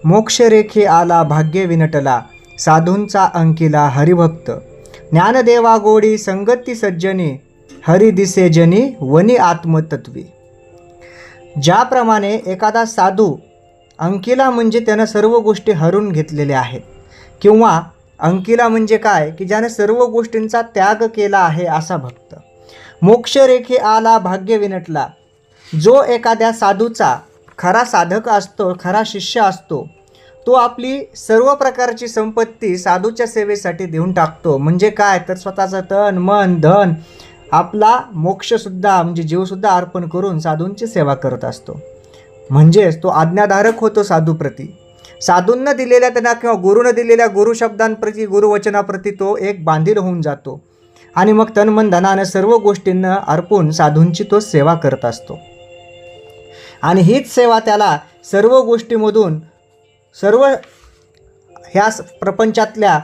मोक्षरेखे आला भाग्य विनटला, साधूंचा अंकिला हरिभक्त. ज्ञानदेवा गोडी संगती सज्जनी, हरी दिसे जनी वनी आत्मतत्वी. ज्याप्रमाणे एखादा साधू अंकिला म्हणजे त्यानं सर्व गोष्टी हरून घेतलेल्या आहेत, किंवा अंकिला म्हणजे काय की ज्यानं सर्व गोष्टींचा त्याग केला आहे असा भक्त. मोक्षरेखे आला भाग्य विनटला, जो एखाद्या साधूचा खरा साधक असतो, खरा शिष्य असतो, तो आपली सर्व प्रकारची संपत्ती साधूच्या सेवेसाठी देऊन टाकतो. म्हणजे काय तर स्वतःचं तन मन धन आपला मोक्षसुद्धा म्हणजे जीवसुद्धा अर्पण करून साधूंची सेवा करत असतो. म्हणजेच तो आज्ञाधारक होतो साधूप्रती. साधूंना दिलेल्या त्यांना किंवा गुरुनं दिलेल्या गुरुशब्दांप्रती गुरुवचनाप्रती तो एक बांधील होऊन जातो आणि मग तनमन धनानं सर्व गोष्टींना अर्पून साधूंची तो सेवा करत असतो. आणि हीच सेवा त्याला सर्व गोष्टीमधून सर्व ह्या प्रपंचातल्या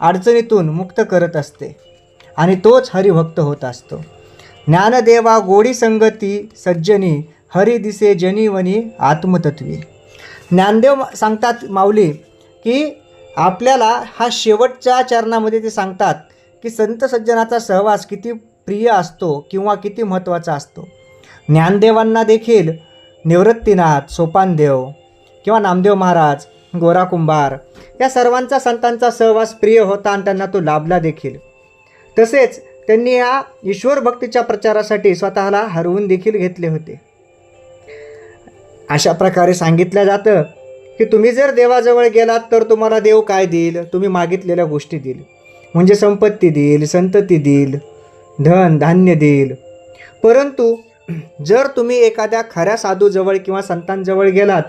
अडचणीतून मुक्त करत असते आणि तोच हरिभक्त होत असतो. ज्ञानदेवा गोडी संगती सज्जनी, हरी दिसे जनीवनी आत्मतत्वी. ज्ञानदेव सांगतात माऊली की आपल्याला हा शेवटच्या चरणामध्ये ते सांगतात की संत सज्जनाचा सहवास किती प्रिय असतो किंवा किती महत्त्वाचा असतो. ज्ञानदेवांना देखील निवृत्तीनाथ, सोपानदेव किंवा नामदेव महाराज, गोरा कुंभार या सर्वांचा संतांचा सहवास प्रिय होता आणि त्यांना तो लाभला देखील. तसेच त्यांनी या ईश्वर भक्तीच्या प्रचारासाठी स्वतःला हरवून देखील घेतले होते. अशा प्रकारे सांगितलं जातं की तुम्ही जर देवाजवळ गेलात तर तुम्हाला देव काय देईल, तुम्ही मागितलेल्या गोष्टी देईल. म्हणजे संपत्ती देईल, संतती देईल, धन धान्य देईल. परंतु जर तुम्ही एखाद्या खऱ्या साधूजवळ किंवा संतांजवळ गेलात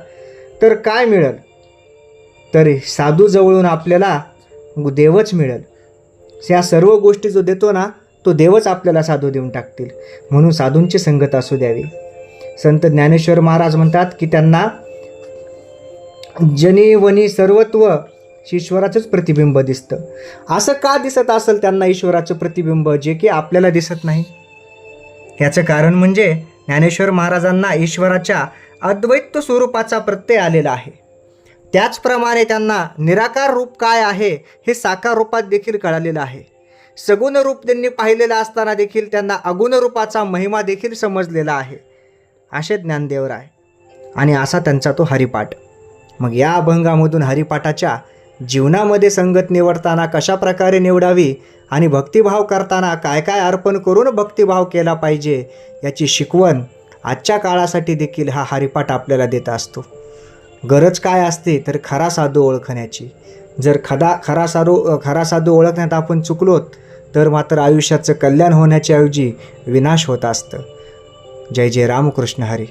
तर काय मिळेल, तर साधूजवळून आपल्याला देवच मिळेल. ह्या सर्व गोष्टी जो देतो ना तो देवच आपल्याला साधू देऊन टाकतील. म्हणून साधूंची संगत असू द्यावी. संत ज्ञानेश्वर महाराज म्हणतात की त्यांना जनी वनी सर्वत्व ईश्वराचंच प्रतिबिंब दिसतं. असं का दिसत असेल त्यांना ईश्वराचं प्रतिबिंब जे की आपल्याला दिसत नाही? याचं कारण म्हणजे ज्ञानेश्वर महाराजांना ईश्वराच्या अद्वैत स्वरूपाचा प्रत्यय आलेला आहे. त्याचप्रमाणे त्यांना निराकार रूप काय आहे हे साकार रूपात देखील कळालेलं आहे. सगुण रूप त्यांनी पाहिलेलं असताना देखील त्यांना अगुण रूपाचा महिमा देखील समजलेला आहे. असे ज्ञानदेवराय आणि असा त्यांचा तो हरिपाठ. मग या अभंगामधून हरिपाठाच्या जीवनामध्ये संगत निवडताना कशा प्रकारे निवडावी आणि भक्तिभाव करताना काय काय अर्पण करून भक्तिभाव केला पाहिजे याची शिकवण आजच्या काळासाठी देखील हा हरिपाठ आपल्याला देत असतो. गरज काय असते तर खरा साधू ओळखण्याची. जर खरा साधू ओळखण्यात आपण चुकलोत तर मात्र आयुष्याचं कल्याण होण्याच्या ऐवजी विनाश होत असतं. जय जय रामकृष्ण हरी.